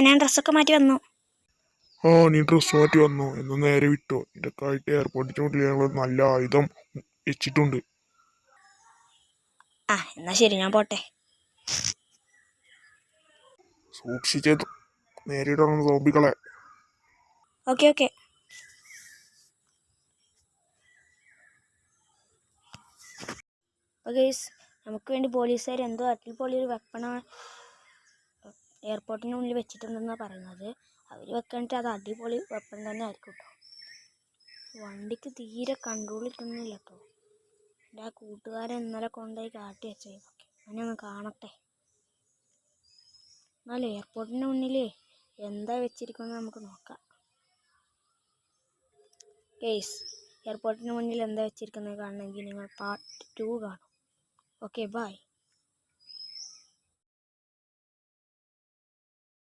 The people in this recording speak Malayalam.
ഞാൻ ഡ്രസ്സൊക്കെ മാറ്റി വന്നു. നീ ഡ്രസ് മാറ്റി വന്നോ? എന്ന് നേരെ വിട്ടോ. ഇതൊക്കെയായിട്ട് എയർപോർട്ടിന് മുന്നിൽ ഞങ്ങൾ നല്ല ആയുധം വെച്ചിട്ടുണ്ട്. എന്നാ ശരി, ഞാൻ പോട്ടെ. സൂക്ഷിച്ചേ നേരിടണം സോംബികളെ. Okay okay. ഗൈസ്, നമുക്ക് വേണ്ടി പോലീസുകാർ എന്തോ അടിപൊളി ഒരു വെപ്പണ എയർപോർട്ടിന് മുന്നിൽ വെച്ചിട്ടുണ്ടെന്നാണ് പറയുന്നത്. അവർ വെക്കാനിട്ട് അത് അടിപൊളി വെപ്പൺ തന്നെ ആയിരിക്കും കേട്ടോ. വണ്ടിക്ക് തീരെ കൺട്രോൾ കിട്ടുന്നില്ല കേട്ടോ. എൻ്റെ ആ കൂട്ടുകാരൻ ഇന്നലെ കൊണ്ടുപോയി കാട്ടി വെച്ചതൊക്കെ ഞാനൊന്ന് കാണട്ടെ. എന്നാലും എയർപോർട്ടിന് മുന്നിൽ എന്താ വെച്ചിരിക്കുന്നത് നമുക്ക് നോക്കാം. ഗൈസ്, എയർപോർട്ടിന് മുന്നിൽ എന്താ വെച്ചിരിക്കുന്നത് കാണണമെങ്കിൽ നിങ്ങൾ പാർട്ട് 2 കാണും. Okay, by.